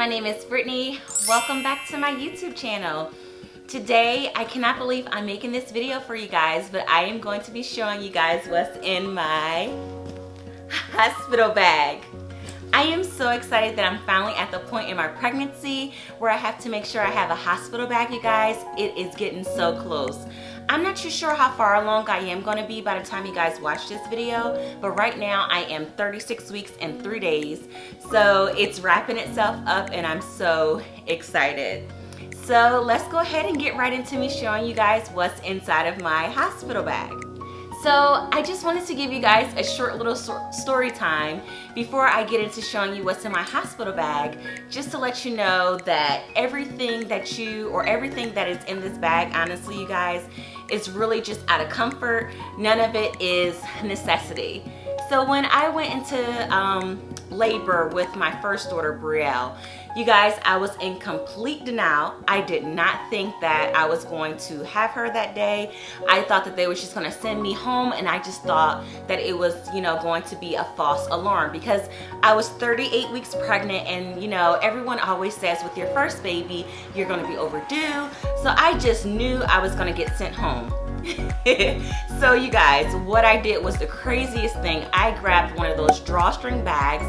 my name is Brittany. Welcome back to my YouTube channel. Today, I cannot believe I'm making this video for you guys, but I am going to be showing you guys what's in my hospital bag. I am so excited that I'm finally at the point in my pregnancy where I have to make sure I have a hospital bag, you guys. It is getting so close. I'm not too sure how far along I am going to be by the time you guys watch this video, but right now I am 36 weeks and 3 days. So it's wrapping itself up and I'm so excited. So let's go ahead and get right into me showing you guys what's inside of my hospital bag. So I just wanted to give you guys a short little story time before I get into showing you what's in my hospital bag, just to let you know that everything that is in this bag, honestly you guys, is really just out of comfort. None of it is necessity. So when I went into labor with my first daughter, Brielle, you guys, I was in complete denial. I did not think that I was going to have her that day. I thought that they were just going to send me home, and I just thought that it was, going to be a false alarm because I was 38 weeks pregnant, and everyone always says with your first baby, you're going to be overdue. So I just knew I was going to get sent home. So you guys, what I did was the craziest thing. I grabbed one of those drawstring bags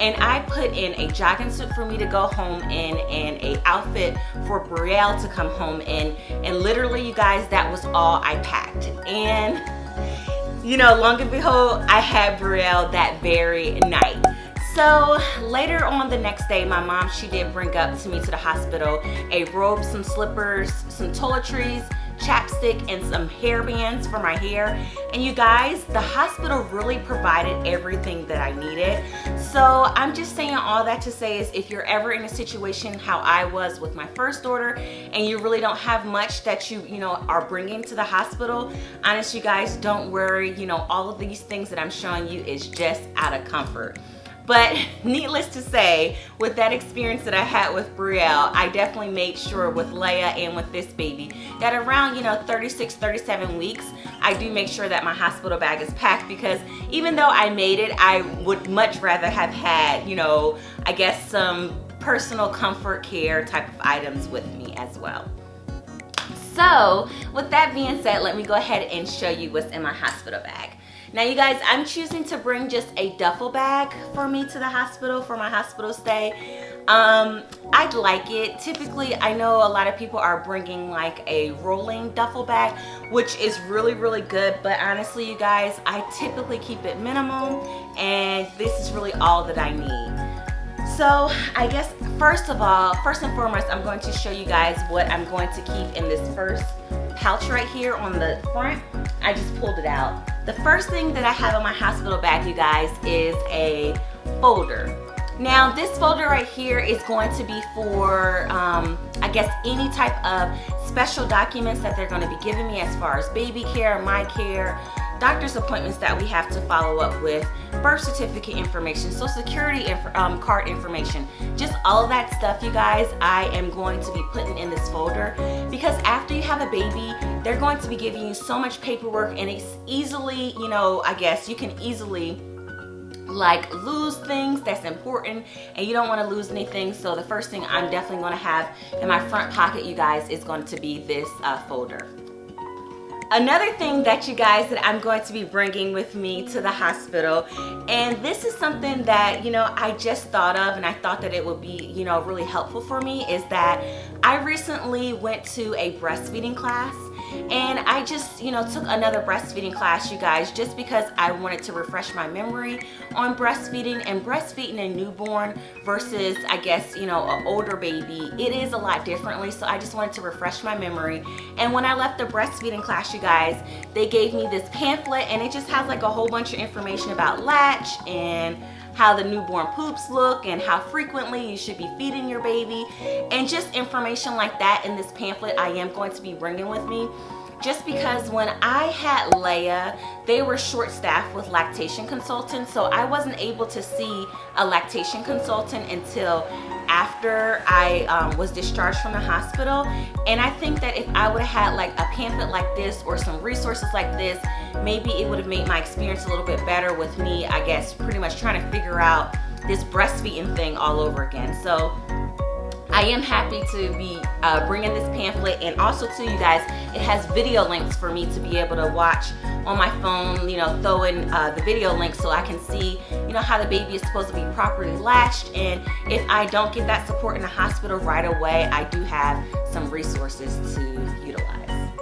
and I put in a jogging suit for me to go home in and a outfit for Brielle to come home in, and literally you guys, that was all I packed. And long and behold, I had Brielle that very night. So later on the next day, my mom, she did bring up to me to the hospital a robe, some slippers, some toiletries, chapstick, and some hair bands for my hair. And you guys, the hospital really provided everything that I needed. So I'm just saying all that to say is, if you're ever in a situation how I was with my first daughter and you really don't have much that you are bringing to the hospital, honestly you guys, don't worry. All of these things that I'm showing you is just out of comfort. But needless to say, with that experience that I had with Brielle, I definitely made sure with Leia and with this baby that around 36, 37 weeks, I do make sure that my hospital bag is packed, because even though I made it, I would much rather have had, I guess some personal comfort care type of items with me as well. So with that being said, let me go ahead and show you what's in my hospital bag. Now you guys, I'm choosing to bring just a duffel bag for me to the hospital for my hospital stay. I'd like it. Typically, I know a lot of people are bringing like a rolling duffel bag, which is really, really good. But honestly, you guys, I typically keep it minimum, and this is really all that I need. So I guess first and foremost, I'm going to show you guys what I'm going to keep in this first pouch right here on the front. I just pulled it out. The first thing that I have in my hospital bag, you guys, is a folder. Now this folder right here is going to be for I guess any type of special documents that they're going to be giving me as far as baby care, my care, doctor's appointments that we have to follow up with, birth certificate information, social security card information, just all of that stuff, you guys, I am going to be putting in this folder, because after you have a baby, they're going to be giving you so much paperwork, and it's easily, I guess you can easily like lose things that's important, and you don't want to lose anything. So the first thing I'm definitely going to have in my front pocket, you guys, is going to be this folder. Another thing that you guys, that I'm going to be bringing with me to the hospital, and this is something that I just thought of, and I thought that it would be really helpful for me, is that I recently went to a breastfeeding class, and I just took another breastfeeding class, you guys, just because I wanted to refresh my memory on breastfeeding, and breastfeeding a newborn versus I guess an older baby, it is a lot differently. So I just wanted to refresh my memory, and when I left the breastfeeding class, you guys, they gave me this pamphlet, and it just has like a whole bunch of information about latch and how the newborn poops look and how frequently you should be feeding your baby, and just information like that in this pamphlet I am going to be bringing with me, just because when I had Leia, they were short-staffed with lactation consultants, so I wasn't able to see a lactation consultant until after I was discharged from the hospital. And I think that if I would have had like a pamphlet like this or some resources like this, maybe it would have made my experience a little bit better with me, I guess, pretty much trying to figure out this breastfeeding thing all over again. So I am happy to be bringing this pamphlet, and also to you guys, it has video links for me to be able to watch on my phone, you know, throw in the video link so I can see, you know, how the baby is supposed to be properly latched. And if I don't get that support in the hospital right away, I do have some resources to utilize.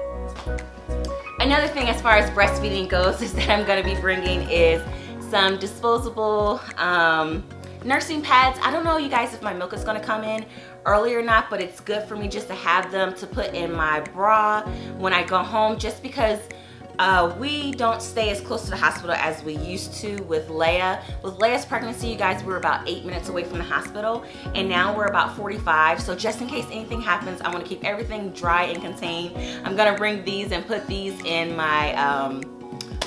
Another thing as far as breastfeeding goes is that I'm going to be bringing is some disposable nursing pads. I don't know, you guys, if my milk is going to come in early or not, but it's good for me just to have them to put in my bra when I go home, just because we don't stay as close to the hospital as we used to with Leia. With Leia's pregnancy, you guys, we're about 8 minutes away from the hospital, and now we're about 45. So just in case anything happens, I want to keep everything dry and contained. I'm gonna bring these and put these in my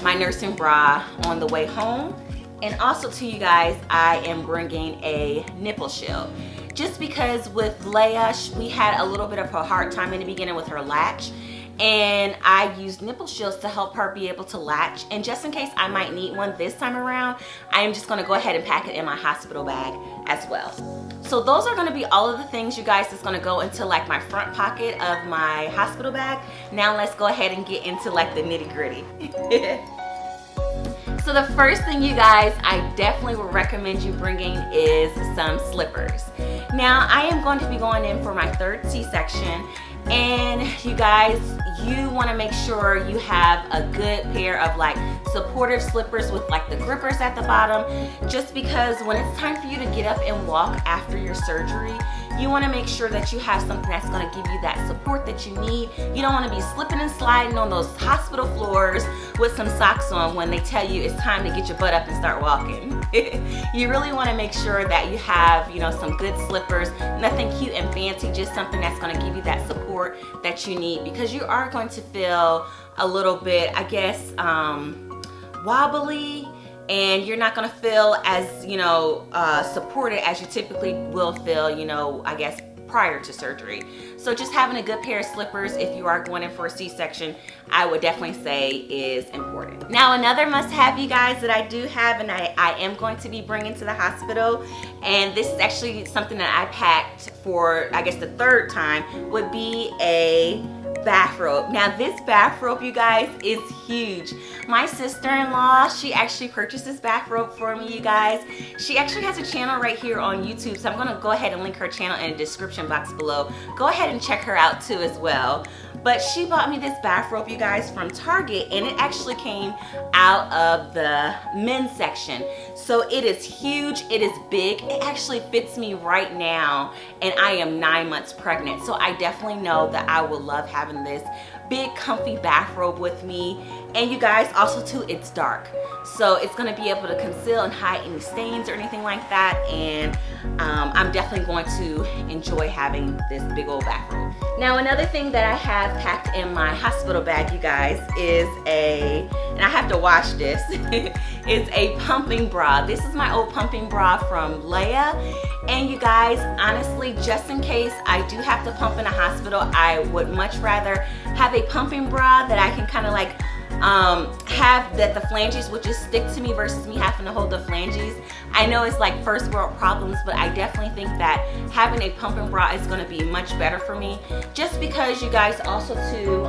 my nursing bra on the way home. And also to you guys, I am bringing a nipple shield. Just because with Leia, we had a little bit of a hard time in the beginning with her latch. And I used nipple shields to help her be able to latch. And just in case I might need one this time around, I am just gonna go ahead and pack it in my hospital bag as well. So those are gonna be all of the things, you guys, that's gonna go into like my front pocket of my hospital bag. Now let's go ahead and get into like the nitty gritty. So the first thing, you guys, I definitely would recommend you bringing is some slippers. Now, I am going to be going in for my 3rd C-section, and you guys, you want to make sure you have a good pair of like supportive slippers with like the grippers at the bottom, just because when it's time for you to get up and walk after your surgery, you want to make sure that you have something that's going to give you that support that you need. You don't want to be slipping and sliding on those hospital floors with some socks on when they tell you it's time to get your butt up and start walking. You really want to make sure that you have, you know, some good slippers, nothing cute and fancy, just something that's going to give you that support that you need, because you are going to feel a little bit, I guess, wobbly, and you're not gonna feel as, you know, supported as you typically will feel, you know, I guess prior to surgery. So just having a good pair of slippers if you are going in for a C-section, I would definitely say is important. Now, another must-have, you guys, that I do have and I am going to be bringing to the hospital, and this is actually something that I packed for, I guess, the 3rd time, would be a bathrobe. Now this bathrobe, you guys, is huge. My sister-in-law, she actually purchased this bathrobe for me, you guys. She actually has a channel right here on YouTube, so I'm gonna go ahead and link her channel in the description box below. Go ahead and check her out too as well. But she bought me this bathrobe, you guys, from Target, and it actually came out of the men's section. So it is huge, it is big, it actually fits me right now, and I am 9 months pregnant. So I definitely know that I will love having this big comfy bathrobe with me. And you guys, also too, it's dark, so it's going to be able to conceal and hide any stains or anything like that. And I'm definitely going to enjoy having this big old bathrobe. Now, another thing that I have packed in my hospital bag, you guys, is and I have to wash this, is a pumping bra. This is my old pumping bra from Leia. And you guys, honestly, just in case I do have to pump in a hospital, I would much rather have a pumping bra that I can kind of like have that the flanges would just stick to me versus me having to hold the flanges. I know it's like first world problems, but I definitely think that having a pumping bra is going to be much better for me, just because you guys, also too,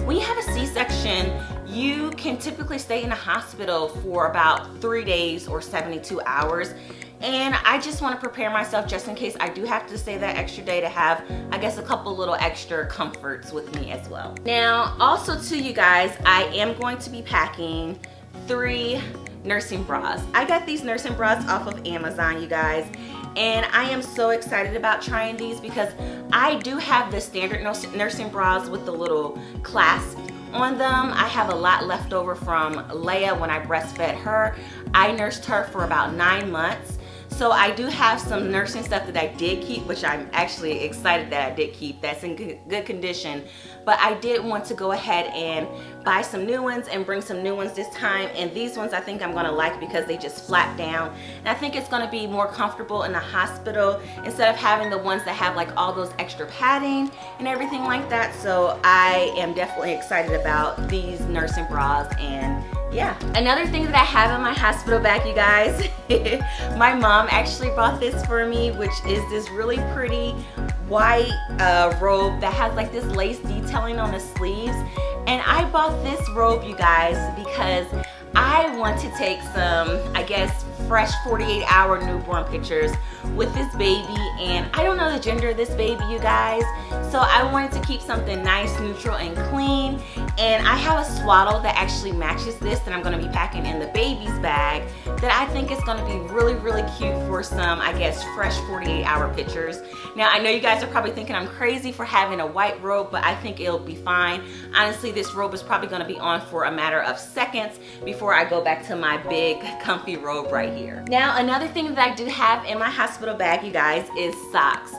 when you have a C-section, you can typically stay in a hospital for about 3 days or 72 hours. And I just want to prepare myself just in case I do have to stay that extra day to have, I guess, a couple little extra comforts with me as well. Now, also too, you guys, I am going to be packing 3 nursing bras. I got these nursing bras off of Amazon, you guys, and I am so excited about trying these because I do have the standard nursing bras with the little clasp on them. I have a lot left over from Leia when I breastfed her. I nursed her for about 9 months. So I do have some nursing stuff that I did keep, which I'm actually excited that I did keep, that's in good condition. but I did want to go ahead and buy some new ones and bring some new ones this time. And these ones I think I'm gonna like because they just flap down, and I think it's gonna be more comfortable in the hospital instead of having the ones that have like all those extra padding and everything like that. So I am definitely excited about these nursing bras. And yeah, another thing that I have in my hospital bag, you guys, my mom actually bought this for me, which is this really pretty white robe that has like this lace detailing on the sleeves. And I bought this robe, you guys, because I want to take some, I guess, fresh 48-hour newborn pictures with this baby. And I don't know the gender of this baby, you guys, so I wanted to keep something nice, neutral, and clean. And I have a swaddle that actually matches this that I'm going to be packing in the baby's bag that I think is going to be really, really cute for some, I guess, fresh 48-hour pictures. Now, I know you guys are probably thinking I'm crazy for having a white robe, but I think it'll be fine. Honestly, this robe is probably going to be on for a matter of seconds before I go back to my big, comfy robe right here. Now, another thing that I do have in my hospital bag, you guys, is socks.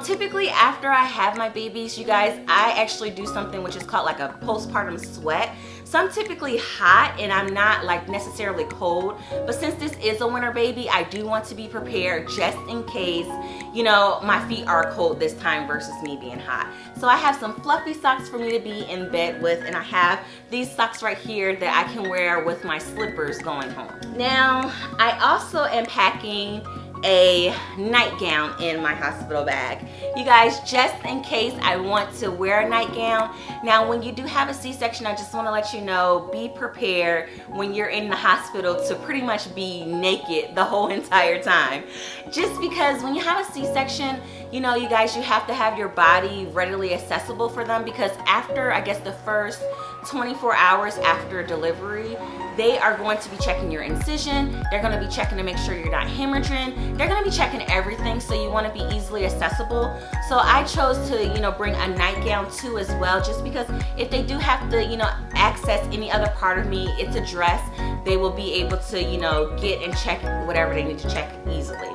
Typically after I have my babies, you guys, I actually do something which is called like a postpartum sweat. So I'm typically hot and I'm not like necessarily cold, but since this is a winter baby, I do want to be prepared just in case, you know, my feet are cold this time versus me being hot. So I have some fluffy socks for me to be in bed with, and I have these socks right here that I can wear with my slippers going home. Now, I also am packing a nightgown in my hospital bag, you guys, just in case I want to wear a nightgown. Now, when you do have a C-section, I just want to let you know, be prepared when you're in the hospital to pretty much be naked the whole entire time. Just because when you have a C-section, you know, you guys, you have to have your body readily accessible for them, because after, I guess, the first 24 hours after delivery, they are going to be checking your incision. They're going to be checking to make sure you're not hemorrhaging. They're going to be checking everything, so you want to be easily accessible. So I chose to, you know, bring a nightgown too as well, just because if they do have to, you know, access any other part of me, it's a dress, they will be able to, you know, get and check whatever they need to check easily.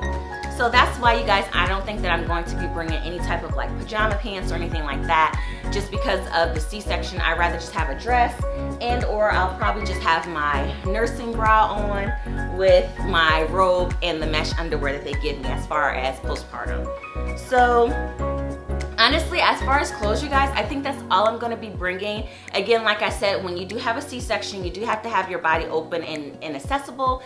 So that's why, you guys, I don't think that I'm going to be bringing any type of like pajama pants or anything like that, just because of the C-section. I'd rather just have a dress, and or I'll probably just have my nursing bra on with my robe and the mesh underwear that they give me as far as postpartum. So honestly, as far as clothes, you guys, I think that's all I'm going to be bringing. Again, like I said, when you do have a C-section, you do have to have your body open and accessible.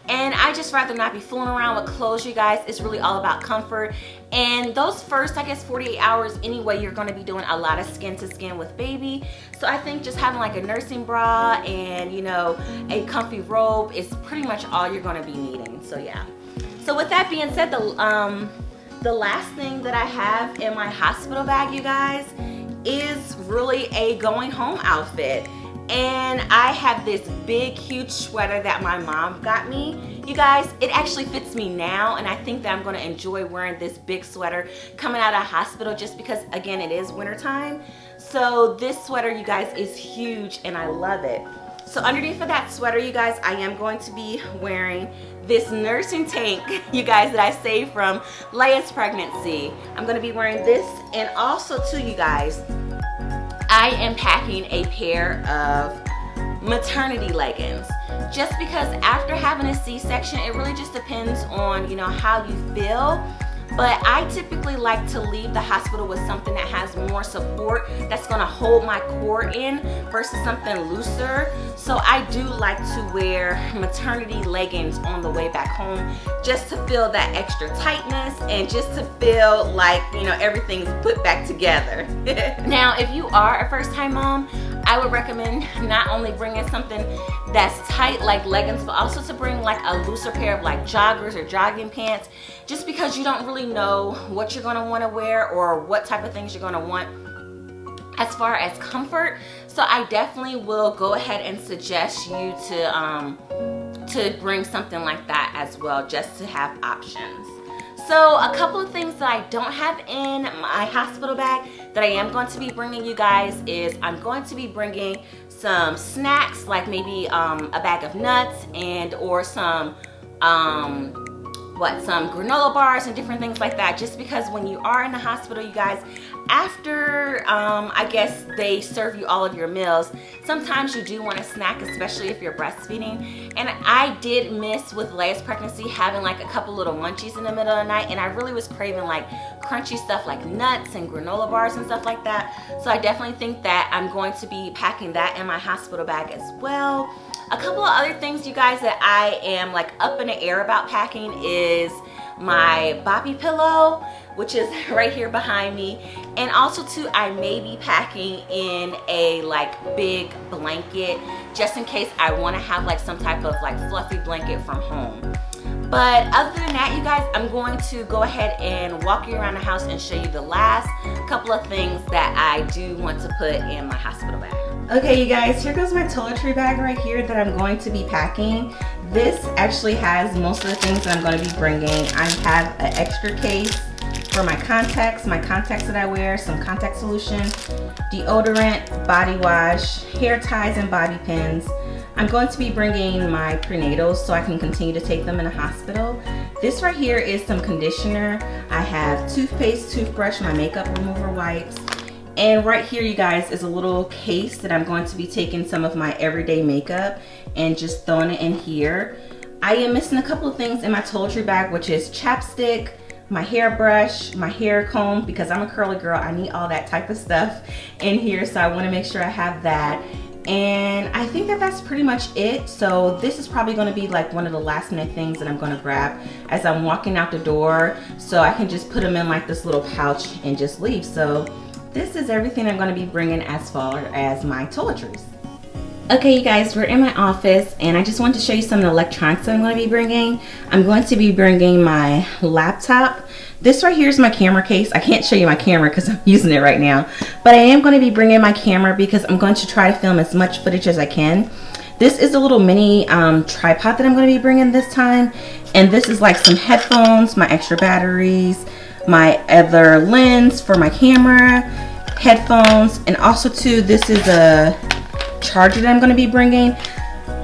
And I just rather not be fooling around with clothes, you guys. It's really all about comfort. And those first, I guess, 48 hours anyway, you're going to be doing a lot of skin to skin with baby. So I think just having like a nursing bra and, you know, a comfy robe is pretty much all you're going to be needing. So yeah. So with that being said, the last thing that I have in my hospital bag, you guys, is really a going home outfit. And I have this big, huge sweater that my mom got me. You guys, it actually fits me now, and I think that I'm gonna enjoy wearing this big sweater coming out of hospital, just because, again, it is wintertime. So this sweater, you guys, is huge and I love it. So underneath of that sweater, you guys, I am going to be wearing this nursing tank, you guys, that I saved from Leia's pregnancy. I'm gonna be wearing this, and also too, you guys, I am packing a pair of maternity leggings, just because after having a C-section, it really just depends on, you know, how you feel. But I typically like to leave the hospital with something that has more support, that's gonna hold my core in, versus something looser. So I do like to wear maternity leggings on the way back home, just to feel that extra tightness and just to feel like, you know, everything's put back together. Now, if you are a first-time mom, I would recommend not only bringing something that's tight like leggings, but also to bring like a looser pair of like joggers or jogging pants, just because you don't really know what you're gonna wanna wear or what type of things you're gonna want as far as comfort. So I definitely will go ahead and suggest you to bring something like that as well, just to have options. So a couple of things that I don't have in my hospital bag that I am going to be bringing, you guys, is I'm going to be bringing some snacks, like maybe a bag of nuts and or some some granola bars and different things like that, just because when you are in the hospital, you guys, after I guess they serve you all of your meals, sometimes you do want a snack, especially if you're breastfeeding. And I did miss with Leia's pregnancy having like a couple little munchies in the middle of the night, and I really was craving like crunchy stuff like nuts and granola bars and stuff like that. So I definitely think that I'm going to be packing that in my hospital bag as well. A couple of other things, you guys, that I am like up in the air about packing is my Bobby pillow, which is right here behind me, and also too, I may be packing in a like big blanket just in case I want to have like some type of like fluffy blanket from home. But other than that, you guys, I'm going to go ahead and walk you around the house and show you the last couple of things that I do want to put in my hospital bag. Okay, you guys, here goes my toiletry bag right here that I'm going to be packing. This actually has most of the things that I'm going to be bringing. I have an extra case for my contacts that I wear, some contact solution, deodorant, body wash, hair ties, and bobby pins. I'm going to be bringing my prenatals so I can continue to take them in the hospital. This right here is some conditioner. I have toothpaste, toothbrush, my makeup remover wipes. And right here, you guys, is a little case that I'm going to be taking some of my everyday makeup and just throwing it in here. I am missing a couple of things in my toiletry bag, which is chapstick, my hairbrush, my hair comb, because I'm a curly girl. I need all that type of stuff in here, so I want to make sure I have that. And I think that that's pretty much it. So this is probably going to be like one of the last minute things that I'm going to grab as I'm walking out the door, so I can just put them in like this little pouch and just leave. So this is everything I'm going to be bringing as far as my toiletries. Okay, you guys, we're in my office, and I just wanted to show you some of the electronics that I'm going to be bringing. I'm going to be bringing my laptop. This right here is my camera case. I can't show you my camera because I'm using it right now, but I am going to be bringing my camera because I'm going to try to film as much footage as I can. This is a little mini tripod that I'm going to be bringing this time, and this is like some headphones, my extra batteries, my other lens for my camera, headphones, and also too, this is a charger that I'm going to be bringing.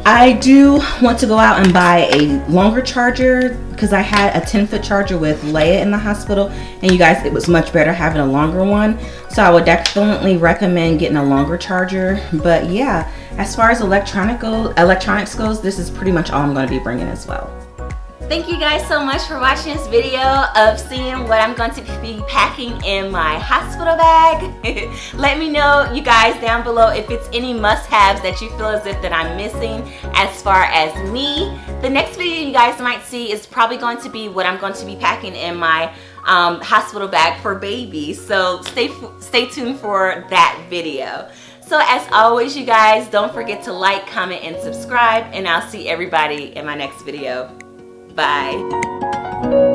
I do want to go out and buy a longer charger because I had a 10-foot charger with Leia in the hospital, and you guys, it was much better having a longer one. So I would definitely recommend getting a longer charger. But yeah, as far as electronics goes, this is pretty much all I'm going to be bringing as well. Thank you guys so much for watching this video of seeing what I'm going to be packing in my hospital bag. Let me know, you guys, down below if it's any must-haves that you feel as if that I'm missing as far as me. The next video you guys might see is probably going to be what I'm going to be packing in my hospital bag for babies. So stay tuned for that video. So as always, you guys, don't forget to like, comment, and subscribe, and I'll see everybody in my next video. Bye.